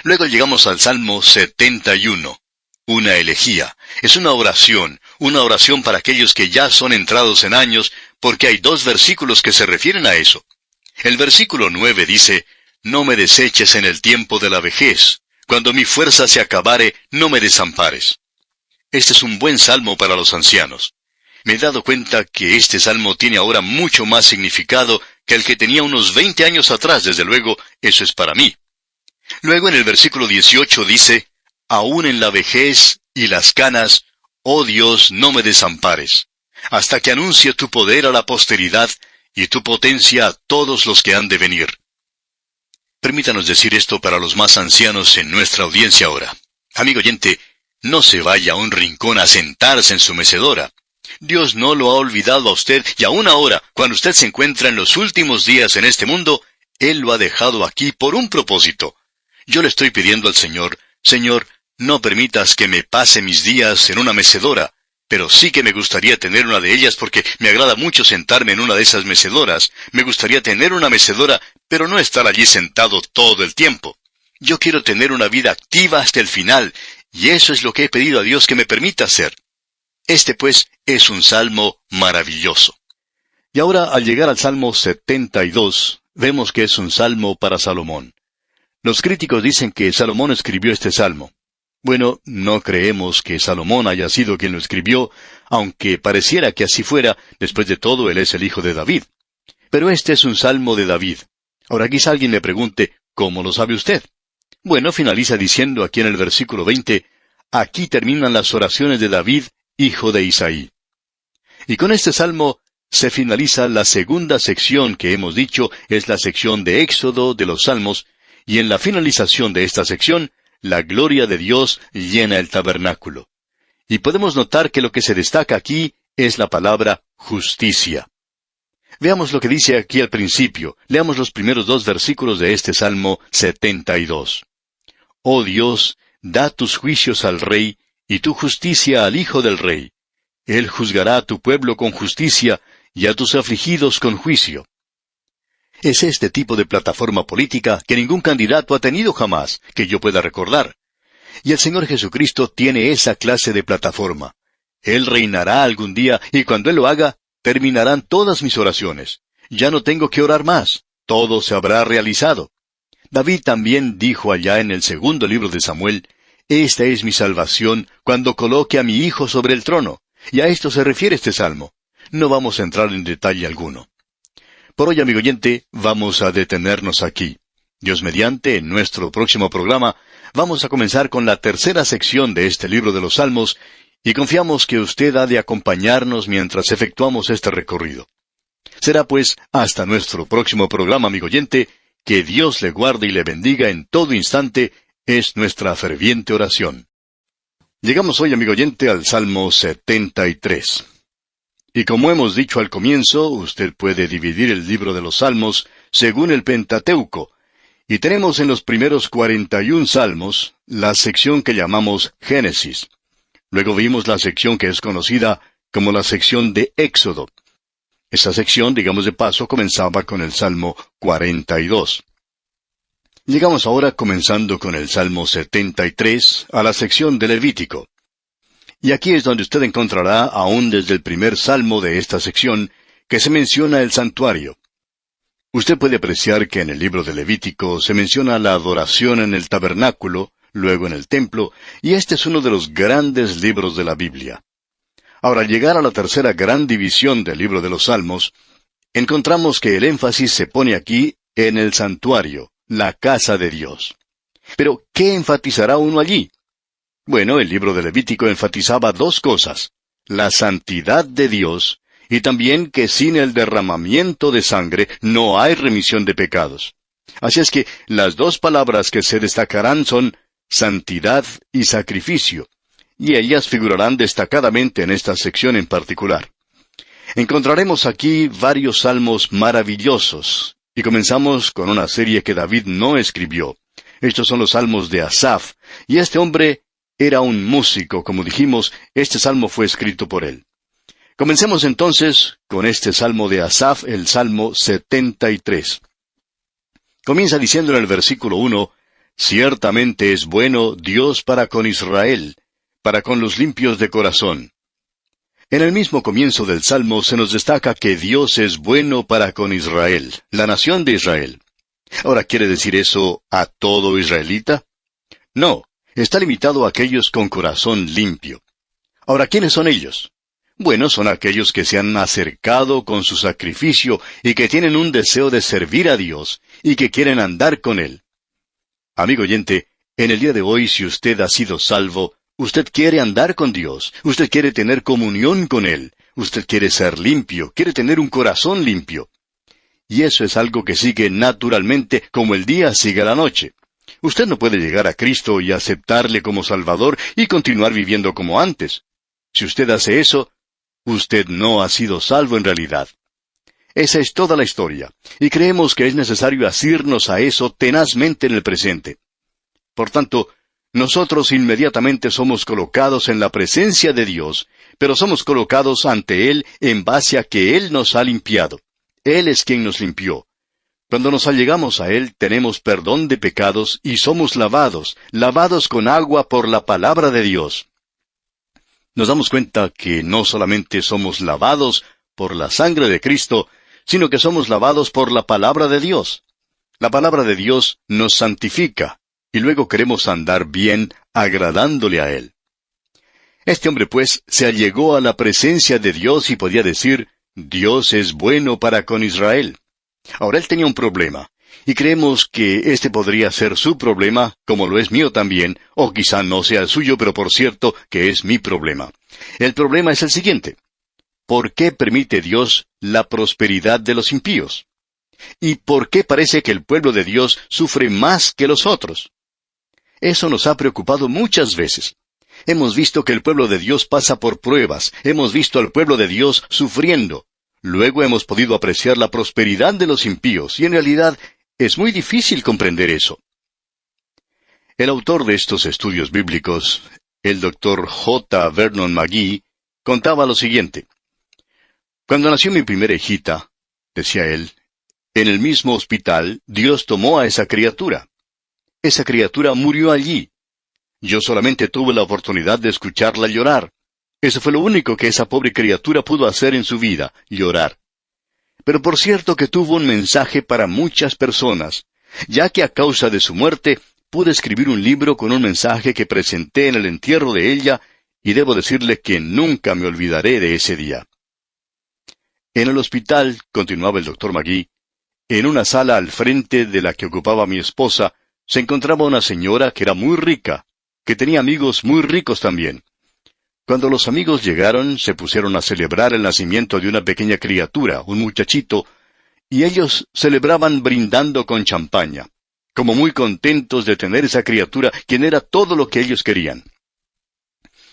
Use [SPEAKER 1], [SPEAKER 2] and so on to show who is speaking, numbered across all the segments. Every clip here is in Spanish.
[SPEAKER 1] Luego llegamos al Salmo 71. Una elegía. Es una oración para aquellos que ya son entrados en años, porque hay 2 versículos que se refieren a eso. El versículo 9 dice, «No me deseches en el tiempo de la vejez. Cuando mi fuerza se acabare, no me desampares». Este es un buen salmo para los ancianos. Me he dado cuenta que este salmo tiene ahora mucho más significado que el que tenía unos 20 años atrás, desde luego, eso es para mí. Luego en el versículo 18 dice, «Aún en la vejez y las canas, oh Dios, no me desampares, hasta que anuncie tu poder a la posteridad y tu potencia a todos los que han de venir». Permítanos decir esto para los más ancianos en nuestra audiencia ahora. Amigo oyente, no se vaya a un rincón a sentarse en su mecedora. Dios no lo ha olvidado a usted, y aún ahora, cuando usted se encuentra en los últimos días en este mundo, Él lo ha dejado aquí por un propósito. Yo le estoy pidiendo al Señor, «Señor, no permitas que me pase mis días en una mecedora», pero sí que me gustaría tener una de ellas porque me agrada mucho sentarme en una de esas mecedoras. Me gustaría tener una mecedora, pero no estar allí sentado todo el tiempo. Yo quiero tener una vida activa hasta el final, y eso es lo que he pedido a Dios que me permita hacer. Este, pues, es un salmo maravilloso. Y ahora, al llegar al Salmo 72, vemos que es un salmo para Salomón. Los críticos dicen que Salomón escribió este salmo. Bueno, no creemos que Salomón haya sido quien lo escribió, aunque pareciera que así fuera, después de todo él es el hijo de David. Pero este es un salmo de David. Ahora quizá alguien le pregunte, ¿cómo lo sabe usted? Bueno, finaliza diciendo aquí en el versículo 20, «Aquí terminan las oraciones de David, hijo de Isaí». Y con este salmo se finaliza la segunda sección que hemos dicho es la sección de Éxodo de los Salmos, y en la finalización de esta sección, la gloria de Dios llena el tabernáculo. Y podemos notar que lo que se destaca aquí es la palabra justicia. Veamos lo que dice aquí al principio. Leamos los primeros 2 versículos de este Salmo 72. «Oh Dios, da tus juicios al rey, y tu justicia al hijo del rey. Él juzgará a tu pueblo con justicia, y a tus afligidos con juicio». Es este tipo de plataforma política que ningún candidato ha tenido jamás, que yo pueda recordar. Y el Señor Jesucristo tiene esa clase de plataforma. Él reinará algún día, y cuando Él lo haga, terminarán todas mis oraciones. Ya no tengo que orar más. Todo se habrá realizado. David también dijo allá en el 2º libro de Samuel, «Esta es mi salvación cuando coloque a mi hijo sobre el trono». Y a esto se refiere este salmo. No vamos a entrar en detalle alguno. Por hoy, amigo oyente, vamos a detenernos aquí. Dios mediante, en nuestro próximo programa, vamos a comenzar con la tercera sección de este libro de los Salmos, y confiamos que usted ha de acompañarnos mientras efectuamos este recorrido. Será pues hasta nuestro próximo programa, amigo oyente, que Dios le guarde y le bendiga en todo instante, es nuestra ferviente oración. Llegamos hoy, amigo oyente, al Salmo 73. Y como hemos dicho al comienzo, usted puede dividir el libro de los Salmos según el Pentateuco, y tenemos en los primeros 41 salmos la sección que llamamos Génesis. Luego vimos la sección que es conocida como la sección de Éxodo. Esta sección, digamos de paso, comenzaba con el Salmo 42. Llegamos ahora, comenzando con el Salmo 73, a la sección de Levítico. Y aquí es donde usted encontrará, aún desde el primer salmo de esta sección, que se menciona el santuario. Usted puede apreciar que en el libro de Levítico se menciona la adoración en el tabernáculo, luego en el templo, y este es uno de los grandes libros de la Biblia. Ahora, al llegar a la tercera gran división del libro de los Salmos, encontramos que el énfasis se pone aquí en el santuario, la casa de Dios. Pero, ¿qué enfatizará uno allí? Bueno, el libro de Levítico enfatizaba 2 cosas: la santidad de Dios, y también que sin el derramamiento de sangre no hay remisión de pecados. Así es que las 2 palabras que se destacarán son santidad y sacrificio, y ellas figurarán destacadamente en esta sección en particular. Encontraremos aquí varios salmos maravillosos, y comenzamos con una serie que David no escribió. Estos son los salmos de Asaf, y este hombre era un músico, como dijimos, este salmo fue escrito por él. Comencemos entonces con este salmo de Asaf, el Salmo 73. Comienza diciendo en el versículo 1, Ciertamente es bueno Dios para con Israel, para con los limpios de corazón. En el mismo comienzo del Salmo se nos destaca que Dios es bueno para con Israel, la nación de Israel. Ahora, ¿quiere decir eso a todo israelita? No, está limitado a aquellos con corazón limpio. Ahora, ¿quiénes son ellos? Bueno, son aquellos que se han acercado con su sacrificio y que tienen un deseo de servir a Dios y que quieren andar con Él. Amigo oyente, en el día de hoy, si usted ha sido salvo, usted quiere andar con Dios, usted quiere tener comunión con Él, usted quiere ser limpio, quiere tener un corazón limpio. Y eso es algo que sigue naturalmente como el día sigue la noche. Usted no puede llegar a Cristo y aceptarle como Salvador y continuar viviendo como antes. Si usted hace eso, usted no ha sido salvo en realidad. Esa es toda la historia, y creemos que es necesario asirnos a eso tenazmente en el presente. Por tanto, nosotros inmediatamente somos colocados en la presencia de Dios, pero somos colocados ante Él en base a que Él nos ha limpiado. Él es quien nos limpió. Cuando nos allegamos a Él, tenemos perdón de pecados y somos lavados con agua por la palabra de Dios. Nos damos cuenta que no solamente somos lavados por la sangre de Cristo, sino que somos lavados por la palabra de Dios. La palabra de Dios nos santifica, y luego queremos andar bien, agradándole a Él. Este hombre, pues, se allegó a la presencia de Dios y podía decir, Dios es bueno para con Israel. Ahora él tenía un problema, y creemos que este podría ser su problema, como lo es mío también, o quizá no sea el suyo, pero por cierto que es mi problema. El problema es el siguiente. ¿Por qué permite Dios la prosperidad de los impíos? ¿Y por qué parece que el pueblo de Dios sufre más que los otros? Eso nos ha preocupado muchas veces. Hemos visto que el pueblo de Dios pasa por pruebas, hemos visto al pueblo de Dios sufriendo. Luego hemos podido apreciar la prosperidad de los impíos, y en realidad es muy difícil comprender eso. El autor de estos estudios bíblicos, el Dr. J. Vernon McGee, contaba lo siguiente. Cuando nació mi primera hijita, decía él, en el mismo hospital Dios tomó a esa criatura. Esa criatura murió allí. Yo solamente tuve la oportunidad de escucharla llorar. Eso fue lo único que esa pobre criatura pudo hacer en su vida, llorar. Pero por cierto que tuvo un mensaje para muchas personas, ya que a causa de su muerte pude escribir un libro con un mensaje que presenté en el entierro de ella, y debo decirle que nunca me olvidaré de ese día. En el hospital, continuaba el Dr. McGee, en una sala al frente de la que ocupaba mi esposa, se encontraba una señora que era muy rica, que tenía amigos muy ricos también. Cuando los amigos llegaron, se pusieron a celebrar el nacimiento de una pequeña criatura, un muchachito, y ellos celebraban brindando con champaña, como muy contentos de tener esa criatura, quien era todo lo que ellos querían.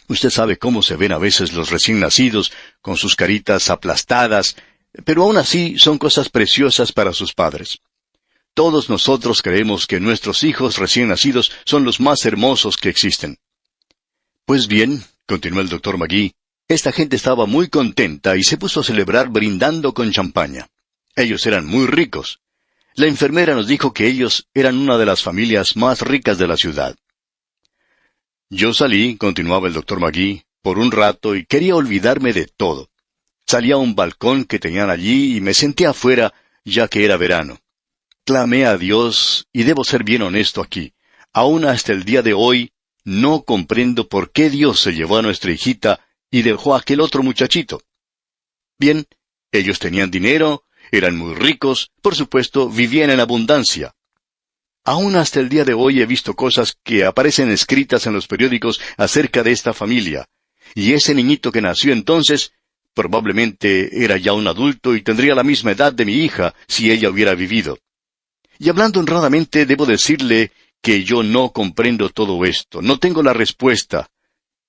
[SPEAKER 1] Usted sabe cómo se ven a veces los recién nacidos, con sus caritas aplastadas, pero aún así son cosas preciosas para sus padres. Todos nosotros creemos que nuestros hijos recién nacidos son los más hermosos que existen. Pues bien, continuó el Dr. McGee, esta gente estaba muy contenta y se puso a celebrar brindando con champaña. Ellos eran muy ricos. La enfermera nos dijo que ellos eran una de las familias más ricas de la ciudad. Yo salí, continuaba el Dr. McGee, por un rato y quería olvidarme de todo. Salí a un balcón que tenían allí y me senté afuera, ya que era verano. Clamé a Dios, y debo ser bien honesto aquí, aún hasta el día de hoy, no comprendo por qué Dios se llevó a nuestra hijita y dejó a aquel otro muchachito. Bien, ellos tenían dinero, eran muy ricos, por supuesto, vivían en abundancia. Aún hasta el día de hoy he visto cosas que aparecen escritas en los periódicos acerca de esta familia, y ese niñito que nació entonces, probablemente era ya un adulto y tendría la misma edad de mi hija si ella hubiera vivido. Y hablando honradamente, debo decirle que yo no comprendo todo esto, no tengo la respuesta.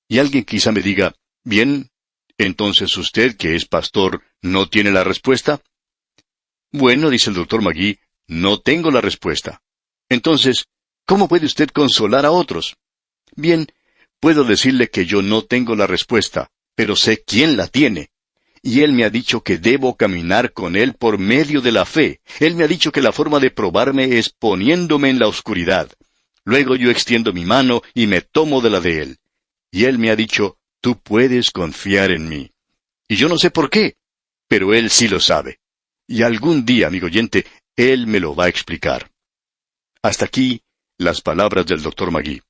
[SPEAKER 1] Y alguien quizá me diga, bien, entonces usted, que es pastor, ¿no tiene la respuesta? Bueno, dice el Dr. McGee, no tengo la respuesta. Entonces, ¿cómo puede usted consolar a otros? Bien, puedo decirle que yo no tengo la respuesta, pero sé quién la tiene. Y Él me ha dicho que debo caminar con Él por medio de la fe. Él me ha dicho que la forma de probarme es poniéndome en la oscuridad. Luego yo extiendo mi mano y me tomo de la de él. Y él me ha dicho, tú puedes confiar en mí. Y yo no sé por qué, pero él sí lo sabe. Y algún día, amigo oyente, él me lo va a explicar. Hasta aquí las palabras del Dr. Magui.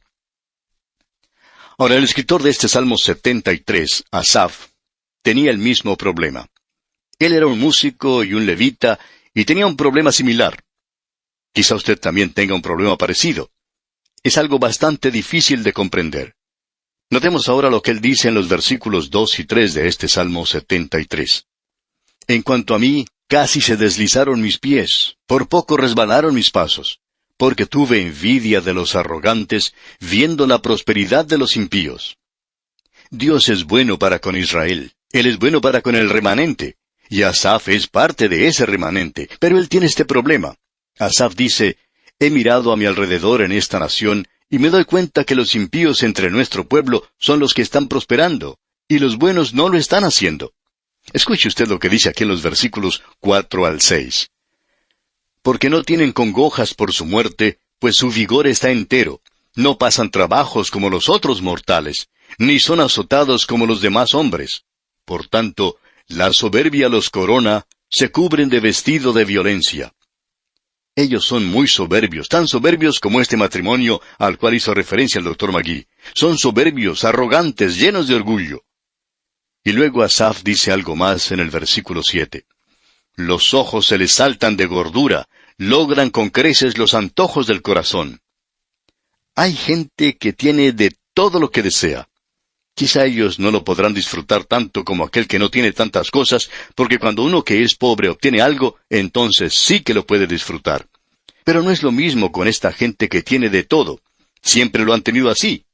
[SPEAKER 1] Ahora, el escritor de este Salmo 73, Asaf, tenía el mismo problema. Él era un músico y un levita, y tenía un problema similar. Quizá usted también tenga un problema parecido. Es algo bastante difícil de comprender. Notemos ahora lo que él dice en los versículos 2 y 3 de este Salmo 73. En cuanto a mí, casi se deslizaron mis pies, por poco resbalaron mis pasos, porque tuve envidia de los arrogantes, viendo la prosperidad de los impíos. Dios es bueno para con Israel, Él es bueno para con el remanente, y Asaf es parte de ese remanente, pero él tiene este problema. Asaf dice, he mirado a mi alrededor en esta nación, y me doy cuenta que los impíos entre nuestro pueblo son los que están prosperando, y los buenos no lo están haciendo. Escuche usted lo que dice aquí en los versículos 4 al 6. Porque no tienen congojas por su muerte, pues su vigor está entero. No pasan trabajos como los otros mortales, ni son azotados como los demás hombres. Por tanto, la soberbia los corona, se cubren de vestido de violencia. Ellos son muy soberbios, tan soberbios como este matrimonio al cual hizo referencia el Dr. Magui. Son soberbios, arrogantes, llenos de orgullo. Y luego Asaf dice algo más en el versículo 7. Los ojos se les saltan de gordura, logran con creces los antojos del corazón. Hay gente que tiene de todo lo que desea. Quizá ellos no lo podrán disfrutar tanto como aquel que no tiene tantas cosas, porque cuando uno que es pobre obtiene algo, entonces sí que lo puede disfrutar. Pero no es lo mismo con esta gente que tiene de todo. Siempre lo han tenido así.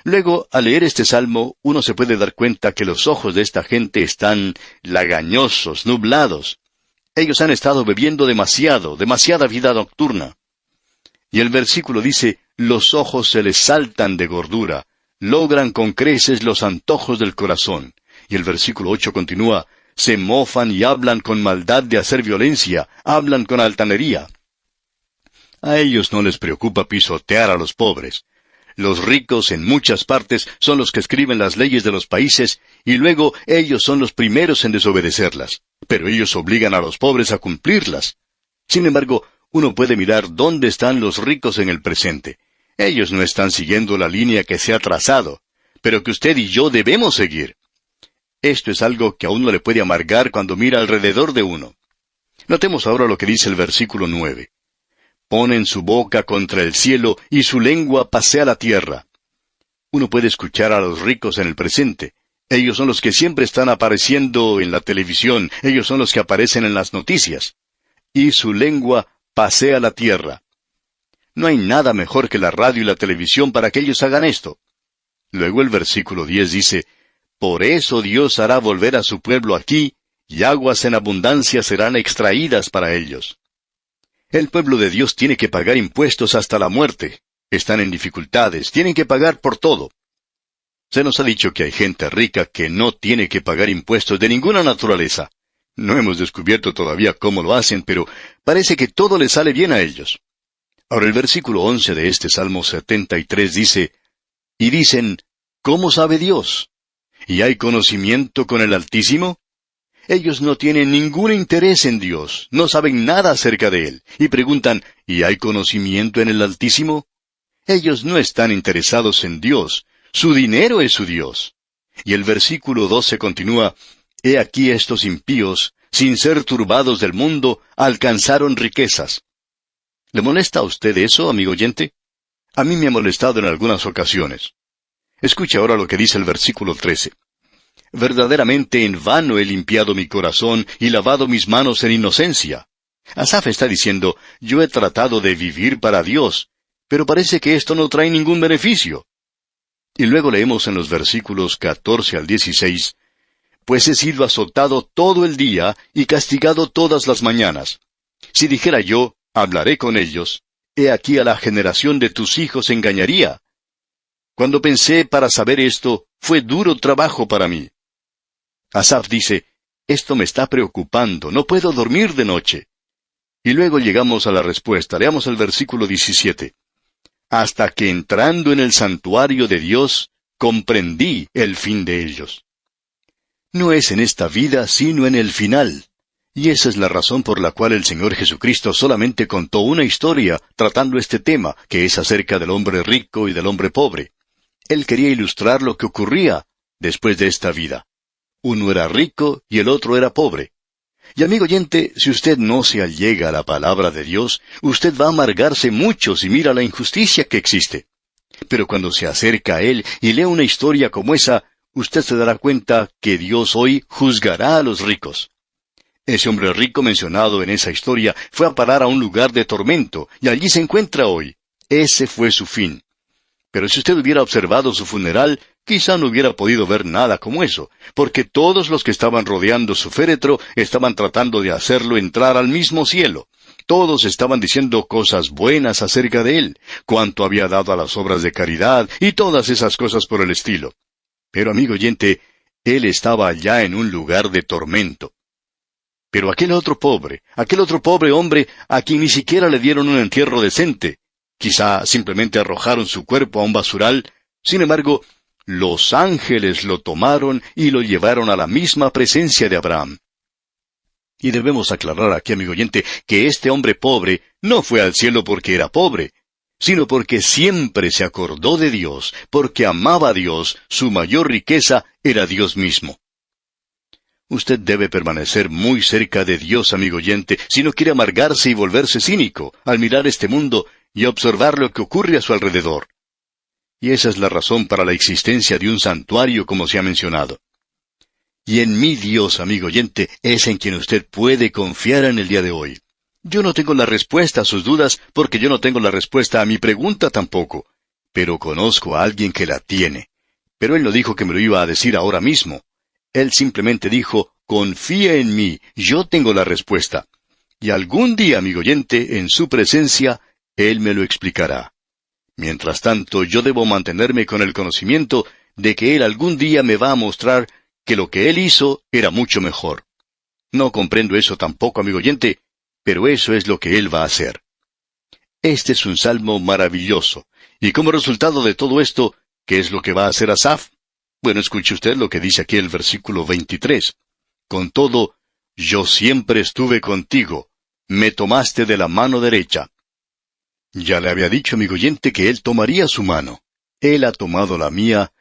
[SPEAKER 1] Luego, al leer este salmo, uno se puede dar cuenta que los ojos de esta gente están lagañosos, nublados. Ellos han estado bebiendo demasiada vida nocturna. Y el versículo dice, los ojos se les saltan de gordura, logran con creces los antojos del corazón. Y el versículo 8 continúa, se mofan y hablan con maldad de hacer violencia, hablan con altanería. A ellos no les preocupa pisotear a los pobres. Los ricos en muchas partes son los que escriben las leyes de los países, y luego ellos son los primeros en desobedecerlas. Pero ellos obligan a los pobres a cumplirlas. Sin embargo, uno puede mirar dónde están los ricos en el presente. Ellos no están siguiendo la línea que se ha trazado, pero que usted y yo debemos seguir. Esto es algo que a uno le puede amargar cuando mira alrededor de uno. Notemos ahora lo que dice el versículo 9. Ponen su boca contra el cielo y su lengua pasea la tierra. Uno puede escuchar a los ricos en el presente. Ellos son los que siempre están apareciendo en la televisión. Ellos son los que aparecen en las noticias. Y su lengua pasea la tierra. No hay nada mejor que la radio y la televisión para que ellos hagan esto. Luego el versículo 10 dice, por eso Dios hará volver a su pueblo aquí, y aguas en abundancia serán extraídas para ellos. El pueblo de Dios tiene que pagar impuestos hasta la muerte. Están en dificultades, tienen que pagar por todo. Se nos ha dicho que hay gente rica que no tiene que pagar impuestos de ninguna naturaleza. No hemos descubierto todavía cómo lo hacen, pero parece que todo les sale bien a ellos. Ahora el versículo 11 de este Salmo 73 dice, y dicen, ¿cómo sabe Dios? ¿Y hay conocimiento con el Altísimo? Ellos no tienen ningún interés en Dios, no saben nada acerca de Él, y preguntan, ¿y hay conocimiento en el Altísimo? Ellos no están interesados en Dios, su dinero es su Dios. Y el versículo 12 continúa, he aquí estos impíos, sin ser turbados del mundo, alcanzaron riquezas. ¿Le molesta a usted eso, amigo oyente? A mí me ha molestado en algunas ocasiones. Escuche ahora lo que dice el versículo 13. Verdaderamente en vano he limpiado mi corazón y lavado mis manos en inocencia. Asaf está diciendo, yo he tratado de vivir para Dios, pero parece que esto no trae ningún beneficio. Y luego leemos en los versículos 14 al 16, pues he sido azotado todo el día y castigado todas las mañanas. Si dijera yo, hablaré con ellos, he aquí a la generación de tus hijos engañaría. Cuando pensé para saber esto, fue duro trabajo para mí. Asaf dice, esto me está preocupando, no puedo dormir de noche. Y luego llegamos a la respuesta. Leamos el versículo 17. hasta que entrando en el santuario de Dios, comprendí el fin de ellos. No es en esta vida, sino en el final. Y esa es la razón por la cual el Señor Jesucristo solamente contó una historia tratando este tema, que es acerca del hombre rico y del hombre pobre. Él quería ilustrar lo que ocurría después de esta vida. Uno era rico y el otro era pobre. Y amigo oyente, si usted no se allega a la palabra de Dios, usted va a amargarse mucho si mira la injusticia que existe. Pero cuando se acerca a Él y lee una historia como esa, usted se dará cuenta que Dios hoy juzgará a los ricos. Ese hombre rico mencionado en esa historia fue a parar a un lugar de tormento, y allí se encuentra hoy. Ese fue su fin. Pero si usted hubiera observado su funeral, quizá no hubiera podido ver nada como eso, porque todos los que estaban rodeando su féretro estaban tratando de hacerlo entrar al mismo cielo. Todos estaban diciendo cosas buenas acerca de él, cuánto había dado a las obras de caridad y todas esas cosas por el estilo. Pero amigo oyente, él estaba allá en un lugar de tormento. Pero aquel otro pobre hombre a quien ni siquiera le dieron un entierro decente, quizá simplemente arrojaron su cuerpo a un basural, sin embargo, los ángeles lo tomaron y lo llevaron a la misma presencia de Abraham. Y debemos aclarar aquí, amigo oyente, que este hombre pobre no fue al cielo porque era pobre, sino porque siempre se acordó de Dios, porque amaba a Dios, su mayor riqueza era Dios mismo. Usted debe permanecer muy cerca de Dios, amigo oyente, si no quiere amargarse y volverse cínico al mirar este mundo y observar lo que ocurre a su alrededor. Y esa es la razón para la existencia de un santuario como se ha mencionado. Y en mi Dios, amigo oyente, es en quien usted puede confiar en el día de hoy. Yo no tengo la respuesta a sus dudas, porque yo no tengo la respuesta a mi pregunta tampoco. Pero conozco a alguien que la tiene. Pero él no dijo que me lo iba a decir ahora mismo. Él simplemente dijo, confía en mí, yo tengo la respuesta. Y algún día, amigo oyente, en su presencia, él me lo explicará. Mientras tanto, yo debo mantenerme con el conocimiento de que él algún día me va a mostrar que lo que él hizo era mucho mejor. No comprendo eso tampoco, amigo oyente, pero eso es lo que él va a hacer. Este es un salmo maravilloso, y como resultado de todo esto, ¿qué es lo que va a hacer Asaf? Bueno, escuche usted lo que dice aquí el versículo 23. Con todo, yo siempre estuve contigo, me tomaste de la mano derecha. Ya le había dicho, amigo oyente, que él tomaría su mano. Él ha tomado la mía.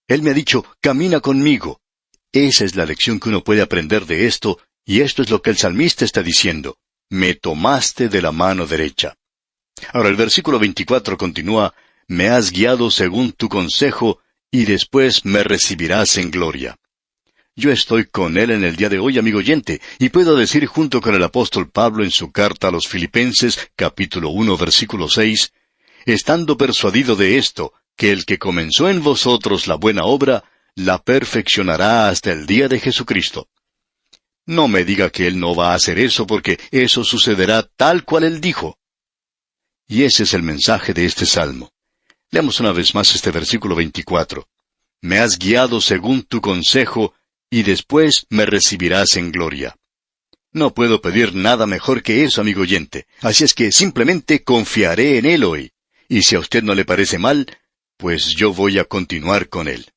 [SPEAKER 1] Él me ha dicho, camina conmigo. Esa es la lección que uno puede aprender de esto, y esto es lo que el salmista está diciendo. Me tomaste de la mano derecha. Ahora el versículo 24 continúa, me has guiado según tu consejo, y después me recibirás en gloria. Yo estoy con él en el día de hoy, amigo oyente, y puedo decir junto con el apóstol Pablo en su carta a los Filipenses, capítulo 1, versículo 6, estando persuadido de esto, que el que comenzó en vosotros la buena obra, la perfeccionará hasta el día de Jesucristo. No me diga que él no va a hacer eso, porque eso sucederá tal cual él dijo. Y ese es el mensaje de este salmo. Leamos una vez más este versículo 24. Me has guiado según tu consejo, y después me recibirás en gloria. No puedo pedir nada mejor que eso, amigo oyente, así es que simplemente confiaré en él hoy. Y si a usted no le parece mal, pues yo voy a continuar con él.